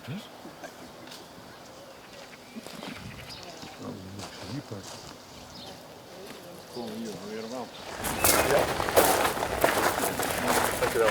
Hm? Oh, dan moet ik ze hier pakken. Kom hier, weer hem aan. Ja. Dankjewel.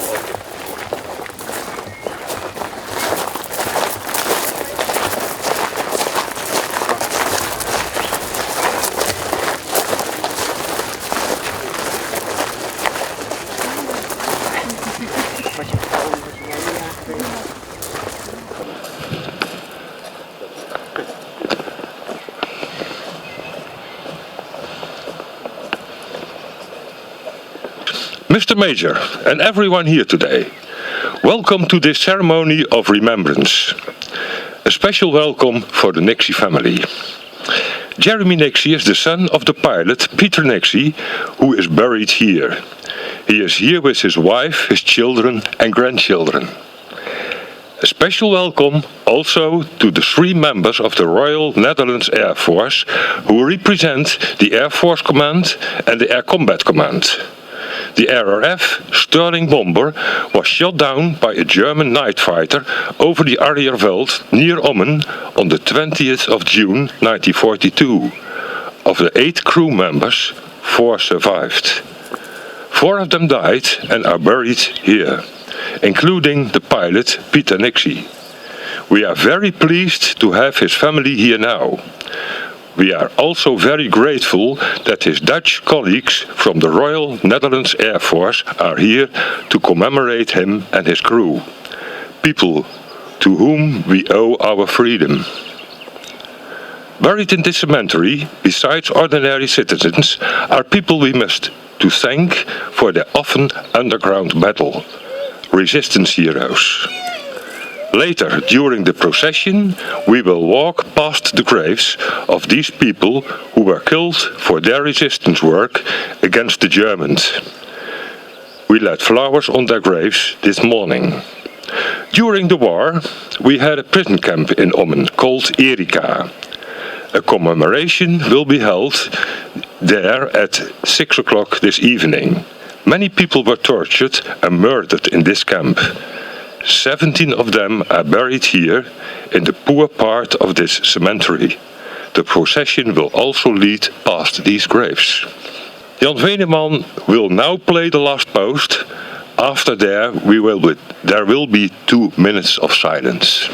Mr. Major and everyone here today, welcome to this ceremony of remembrance. A special welcome for the Nixey family. Jeremy Nixey is the son of the pilot Peter Nixey, who is buried here. He is here with his wife, his children and grandchildren. A special welcome also to the 3 members of the Royal Netherlands Air Force who represent the Air Force Command and the Air Combat Command. The RRF Sterling bomber was shot down by a German night fighter over the Arierveld near Ommen on the 20th of June 1942. Of the 8 crew members, 4 survived. 4 of them died and are buried here, including the pilot Peter Nixey. We are very pleased to have his family here now. We are also very grateful that his Dutch colleagues from the Royal Netherlands Air Force are here to commemorate him and his crew, people to whom we owe our freedom. Buried in this cemetery, besides ordinary citizens, are people we must to thank for their often underground battle, resistance heroes. Later, during the procession, we will walk past the graves of these people who were killed for their resistance work against the Germans. We laid flowers on their graves this morning. During the war, we had a prison camp in Ommen called Erika. A commemoration will be held there at 6 o'clock this evening. Many people were tortured and murdered in this camp. 17 of them are buried here in the poor part of this cemetery. The procession will also lead past these graves. Jan Veneman will now play the last post. After there will be 2 minutes of silence.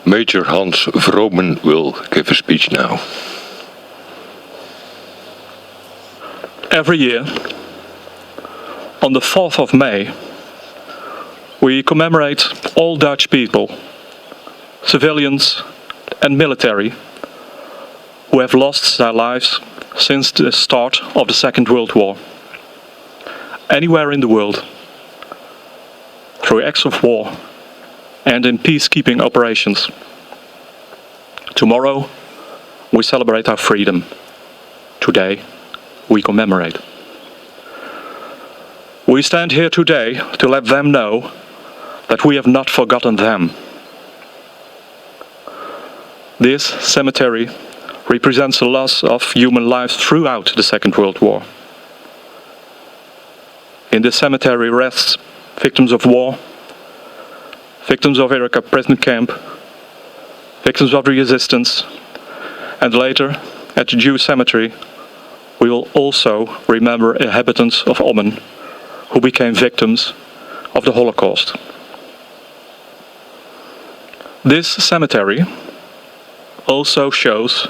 Major Hans Vromen will give a speech now. Every year, on the 4th of May, we commemorate all Dutch people, civilians and military, who have lost their lives since the start of the Second World War. Anywhere in the world, through acts of war and in peacekeeping operations. Tomorrow, we celebrate our freedom. Today, we commemorate. We stand here today to let them know that we have not forgotten them. This cemetery represents the loss of human lives throughout the Second World War. In this cemetery rests victims of war, victims of Erika prison camp, victims of resistance, and later, at the Jewish cemetery, we will also remember inhabitants of Ommen who became victims of the Holocaust. This cemetery also shows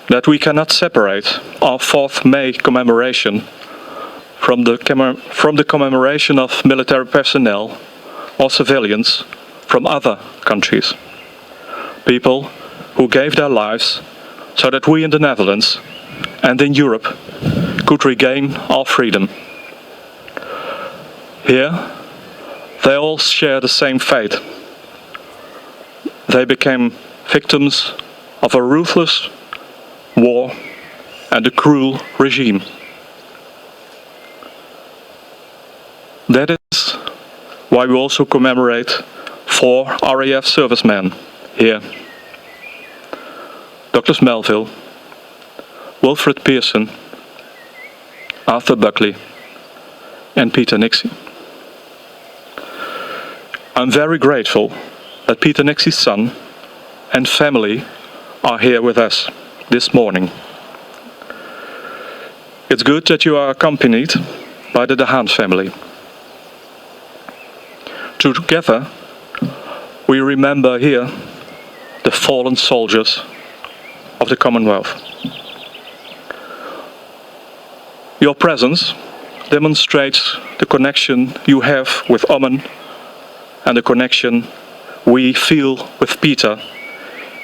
that we cannot separate our 4th May commemoration from the commemoration of military personnel or civilians from other countries. People who gave their lives so that we in the Netherlands and in Europe could regain our freedom. Here, they all share the same fate. They became victims of a ruthless war and a cruel regime. That is why we also commemorate 4 RAF servicemen here. Douglas Melville, Wilfred Pearson, Arthur Buckley, and Peter Nixey. I'm very grateful that Peter Nixey's son and family are here with us this morning. It's good that you are accompanied by the De Haan family. Together, we remember here the fallen soldiers of the Commonwealth. Your presence demonstrates the connection you have with Ommen and the connection we feel with Peter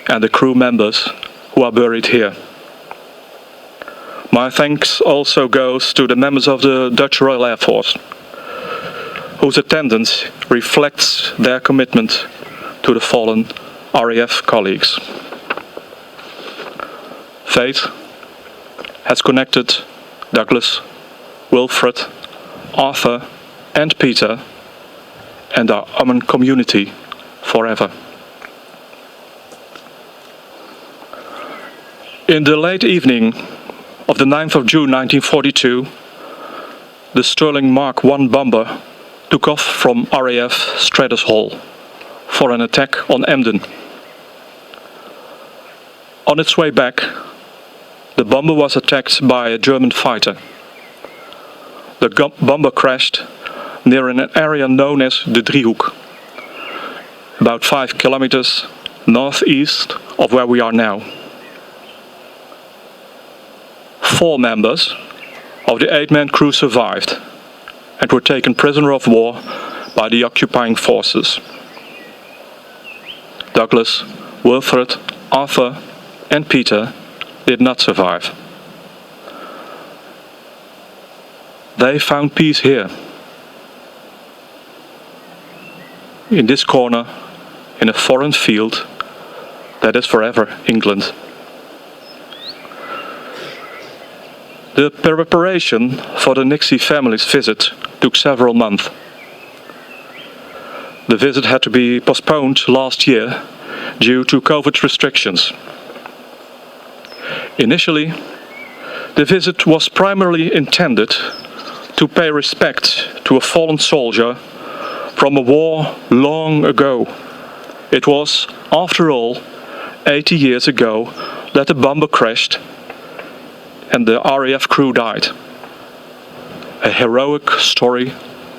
and the crew members who are buried here. My thanks also goes to the members of the Dutch Royal Air Force, whose attendance reflects their commitment to the fallen RAF colleagues. Fate has connected Douglas, Wilfred, Arthur and Peter and our Ommen community forever. In the late evening of the 9th of June 1942, the Sterling Mark I bomber took off from RAF Strathers Hall for an attack on Emden. On its way back, the bomber was attacked by a German fighter. The bomber crashed near an area known as the Driehoek, about 5 kilometers northeast of where we are now. 4 members of the 8-man crew survived and were taken prisoner of war by the occupying forces. Douglas, Wilfred, Arthur and Peter did not survive. They found peace here, in this corner, in a foreign field that is forever England. The preparation for the Nixey family's visit took several months. The visit had to be postponed last year due to COVID restrictions. Initially, the visit was primarily intended to pay respect to a fallen soldier from a war long ago. It was, after all, 80 years ago that the bomber crashed and the RAF crew died. A heroic story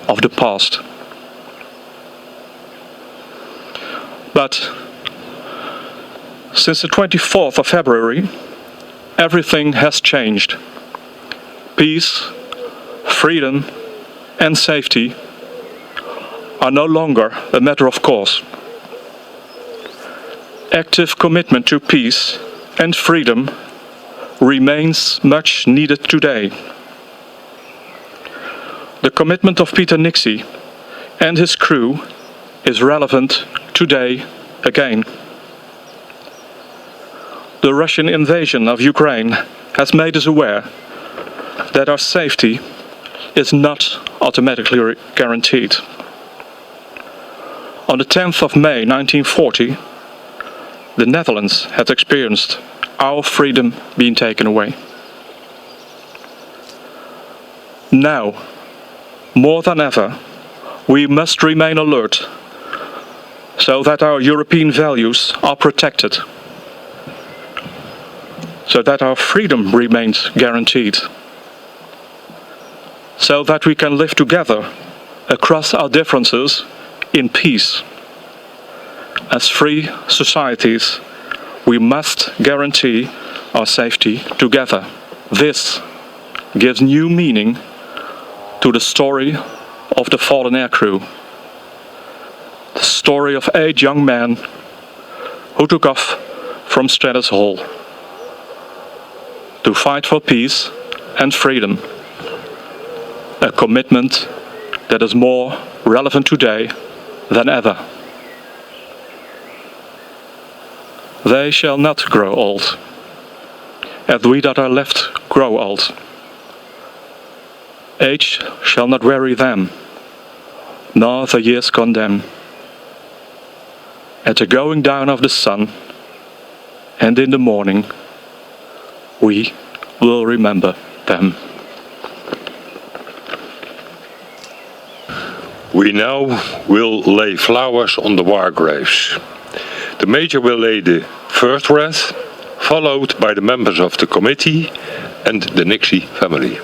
of the past. But Since the 24th of February, everything has changed. Peace, freedom, and safety are no longer a matter of course. Active commitment to peace and freedom remains much needed today. The commitment of Peter Nixey and his crew is relevant today again. The Russian invasion of Ukraine has made us aware that our safety is not automatically guaranteed. On the 10th of May 1940, the Netherlands had experienced our freedom being taken away. Now, more than ever, we must remain alert so that our European values are protected, so that our freedom remains guaranteed, so that we can live together across our differences in peace. As free societies, we must guarantee our safety together. This gives new meaning to the story of the fallen aircrew. The story of 8 young men who took off from Stratus Hall to fight for peace and freedom. A commitment that is more relevant today than ever. They shall not grow old, as we that are left grow old. Age shall not weary them, nor the years condemn. At the going down of the sun, and in the morning, we will remember them. We now will lay flowers on the war graves. The Major will lay the first wreath, followed by the members of the committee and the Nixey family.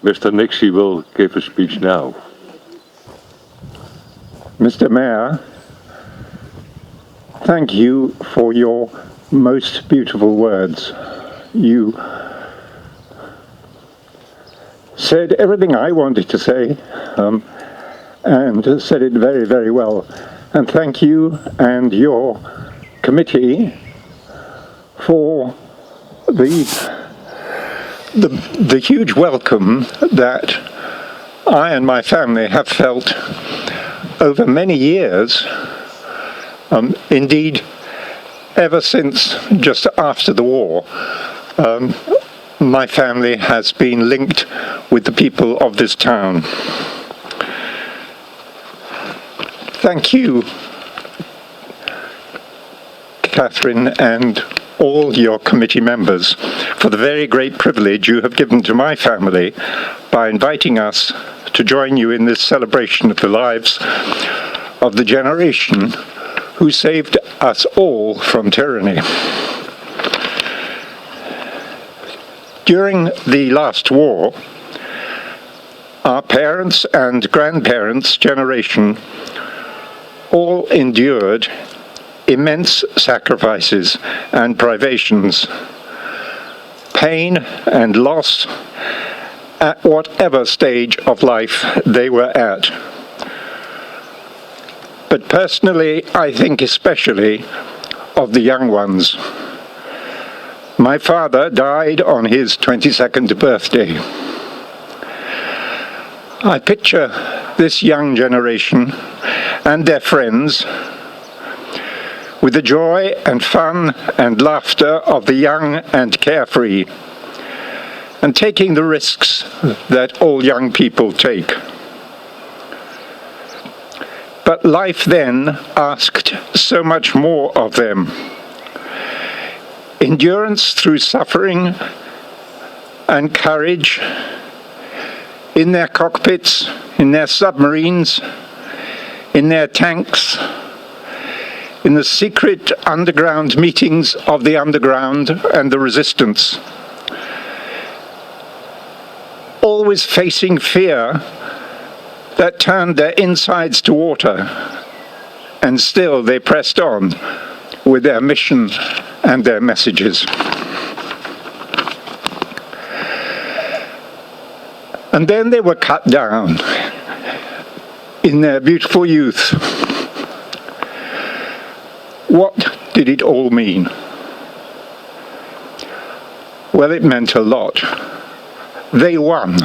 Mr. Nixey will give a speech now. Mr. Mayor, thank you for your most beautiful words. You said everything I wanted to say, and said it very, very well. And thank you and your committee for the huge welcome that I and my family have felt over many years, indeed ever since just after the war. My family has been linked with the people of this town. Thank you, Catherine, and all your committee members for the very great privilege you have given to my family by inviting us to join you in this celebration of the lives of the generation who saved us all from tyranny. During the last war, our parents' and grandparents' generation all endured immense sacrifices and privations, pain and loss at whatever stage of life they were at. But personally, I think especially of the young ones. My father died on his 22nd birthday. I picture this young generation and their friends with the joy and fun and laughter of the young and carefree, and taking the risks that all young people take. But life then asked so much more of them. Endurance through suffering and courage in their cockpits, in their submarines, in their tanks, in the secret underground meetings of the underground and the resistance. Always facing fear that turned their insides to water, and still they pressed on with their mission and their messages. And then they were cut down in their beautiful youth. What did it all mean? Well, it meant a lot. They won.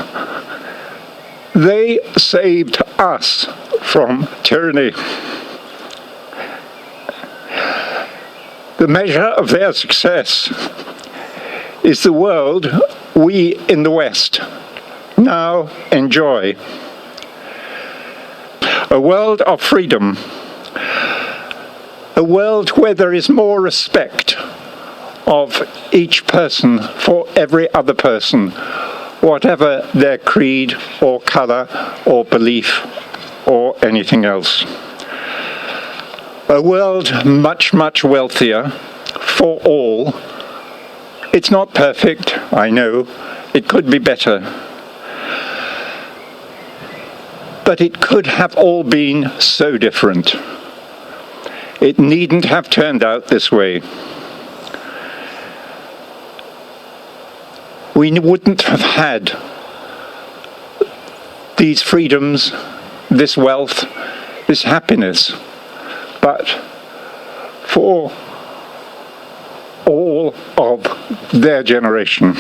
They saved us from tyranny. The measure of their success is the world we in the West now enjoy. A world of freedom. A world where there is more respect of each person for every other person, whatever their creed or colour or belief or anything else. A world much, much wealthier for all. It's not perfect, I know. It could be better. But it could have all been so different. It needn't have turned out this way. We wouldn't have had these freedoms, this wealth, this happiness, but for all of their generation.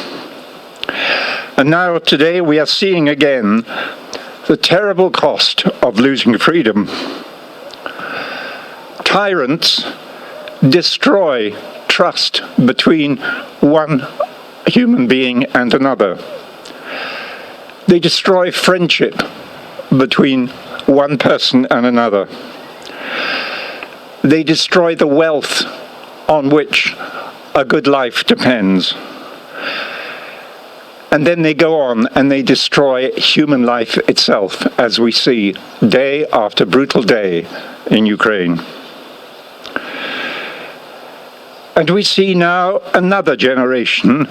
And now today we are seeing again the terrible cost of losing freedom. Tyrants destroy trust between one human being and another. They destroy friendship between one person and another. They destroy the wealth on which a good life depends. And then they go on and they destroy human life itself, as we see day after brutal day in Ukraine. And we see now another generation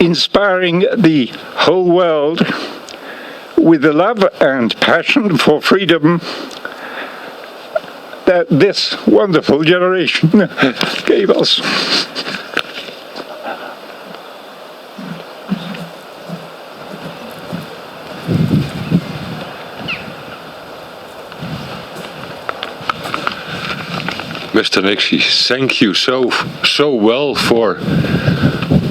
inspiring the whole world with the love and passion for freedom that this wonderful generation gave us. Mr. Nixey, thank you so well for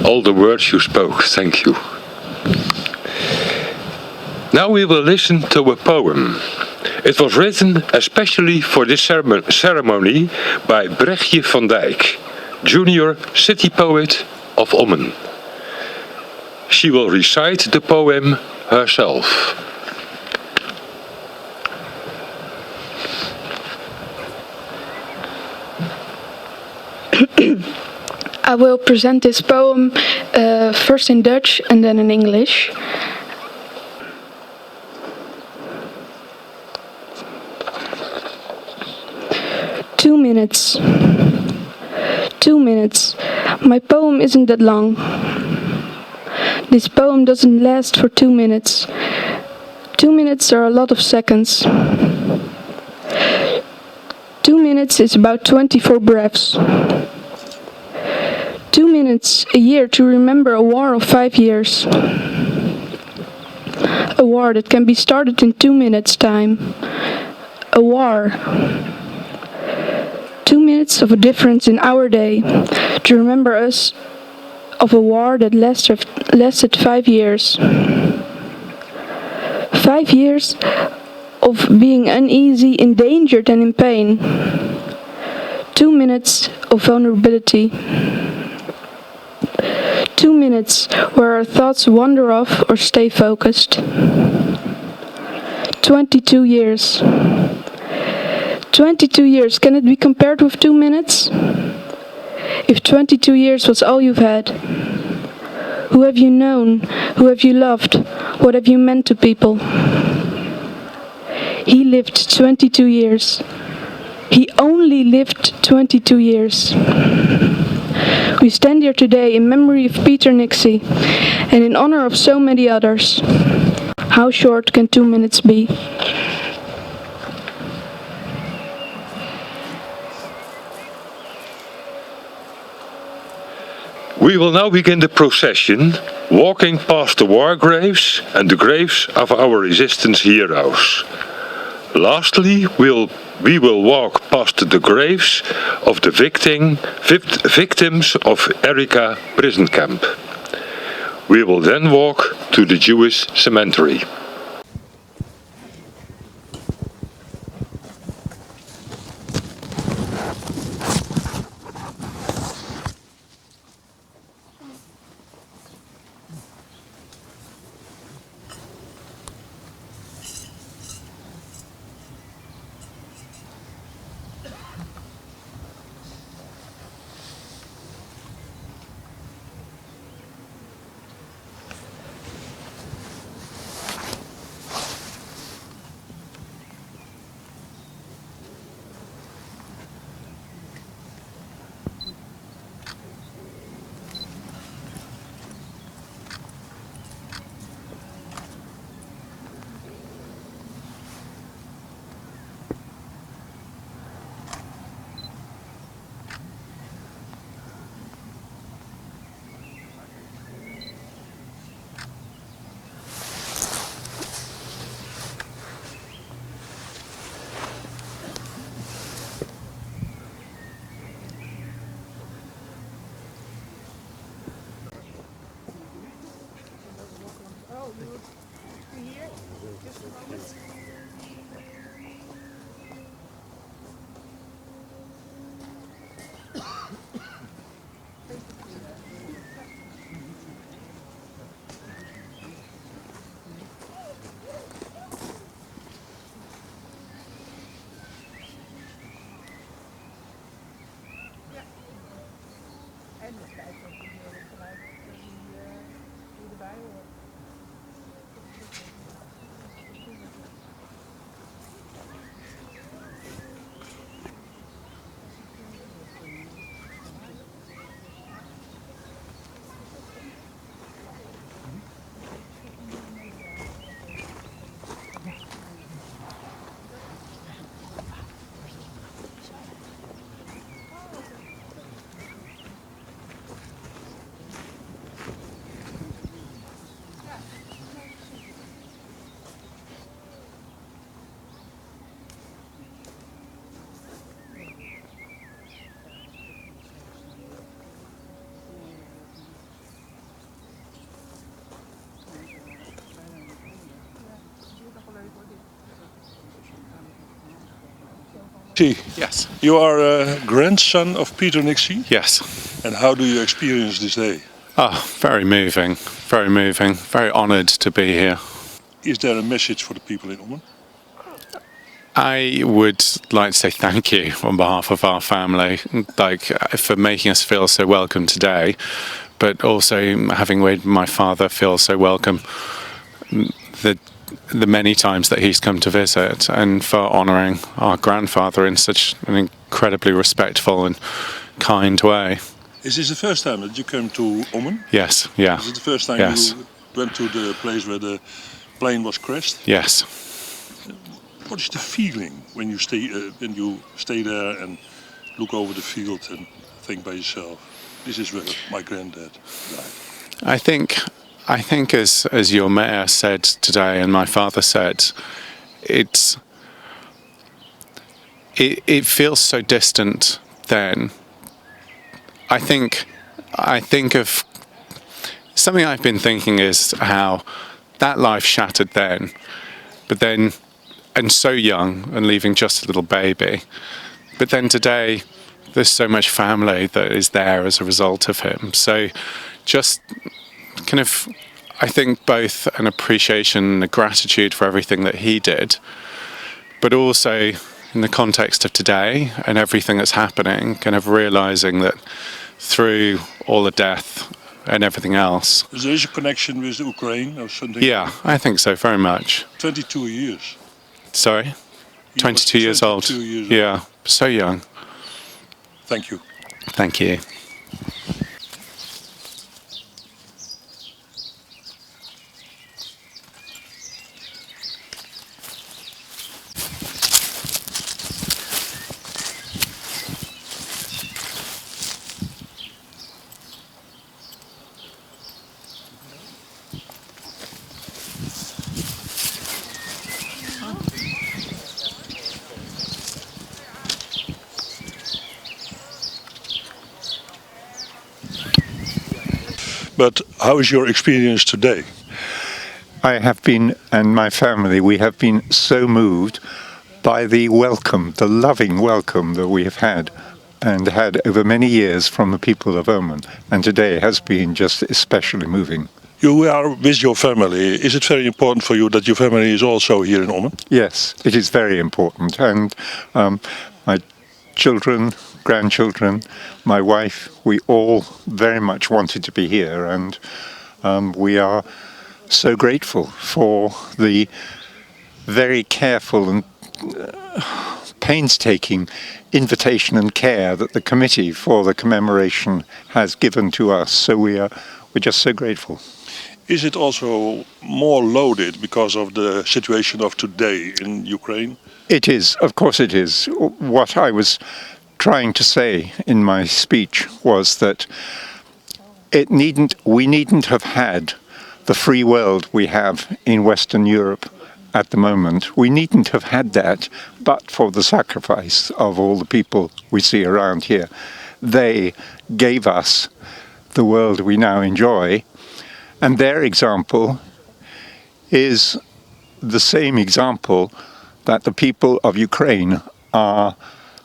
all the words you spoke. Thank you. Now we will listen to a poem. It was written especially for this ceremony by Brechtje van Dijk, junior city poet of Ommen. She will recite the poem herself. I will present this poem first in Dutch and then in English. Two minutes. 2 minutes. My poem isn't that long. This poem doesn't last for 2 minutes. 2 minutes are a lot of seconds. 2 minutes is about 24 breaths. 2 minutes a year to remember a war of 5 years. A war that can be started in 2 minutes' time. A war. 2 minutes of a difference in our day to remember us of a war that lasted 5 years. 5 years of being uneasy, endangered and in pain. 2 minutes of vulnerability. 2 minutes where our thoughts wander off or stay focused. 22 years. 22 years, can it be compared with 2 minutes? If 22 years was all you've had, who have you known? Who have you loved? What have you meant to people? He lived 22 years. He only lived 22 years. We stand here today in memory of Peter Nixey and in honor of so many others. How short can 2 minutes be? We will now begin the procession, walking past the war graves and the graves of our resistance heroes. Lastly, we will walk past the graves of the victims of Erika prison camp. We will then walk to the Jewish cemetery. See, Yes. you are a grandson of Peter Nixey. Yes. And how do you experience this day? Oh, very moving. Very moving. Very honoured to be here. Is there a message for the people in Ommen? I would like to say thank you on behalf of our family, for making us feel so welcome today, but also having made my father feel so welcome the many times that he's come to visit, and for honouring our grandfather in such an incredibly respectful and kind way. Is this the first time that you came to Ommen? Yes, yeah. Is it the first time Yes. you went to the place where the plane was crashed? Yes. What is the feeling when you stay there and look over the field and think by yourself, this is where my granddad died? I think as your mayor said today and my father said, it feels so distant then. I think of something I've been thinking is how that life shattered then, but then, and so young and leaving just a little baby, but then today there's so much family that is there as a result of him. So just kind of, I think both an appreciation and a gratitude for everything that he did, but also in the context of today and everything that's happening, kind of realizing that through all the death and everything else. There is a connection with Ukraine or something? Yeah, I think so, very much. 22 years. Sorry? 22 years old. 22 years old. Yeah, so young. Thank you. Thank you. But how is your experience today? I have been, and my family, we have been so moved by the welcome, the loving welcome that we have had and had over many years from the people of Oman. And today has been just especially moving. You are with your family. Is it very important for you that your family is also here in Ommen? Yes, it is very important. And my children, grandchildren, my wife, we all very much wanted to be here. And we are so grateful for the very careful and painstaking invitation and care that the committee for the commemoration has given to us. So we're just so grateful. Is it also more loaded because of the situation of today in Ukraine? It is, of course it is. What I was trying to say in my speech was that we needn't have had the free world we have in Western Europe at the moment. We needn't have had that but for the sacrifice of all the people we see around here. They gave us the world we now enjoy, and their example is the same example that the people of Ukraine are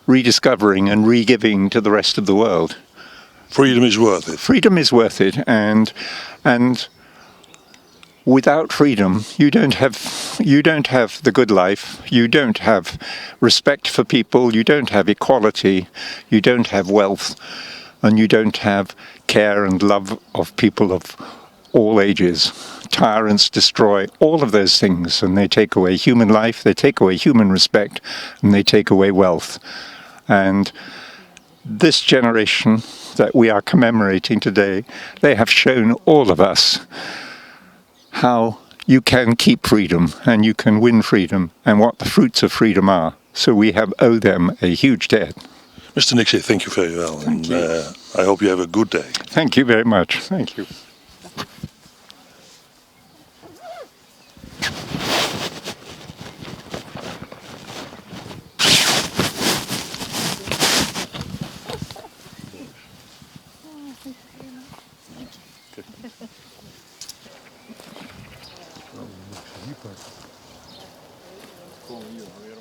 rediscovering and re-giving to the rest of the world. Freedom is worth it. Freedom is worth it, and without freedom, you don't have the good life, you don't have respect for people, you don't have equality, you don't have wealth, and you don't have care and love of people of all ages. Tyrants destroy all of those things, and they take away human life, they take away human respect, and they take away wealth. And this generation that we are commemorating today, they have shown all of us how you can keep freedom and you can win freedom and what the fruits of freedom are. So we owe them a huge debt. Mr. Nixey, thank you very well. Thank you. I hope you have a good day. Thank you very much. Thank you. Kom hier, weer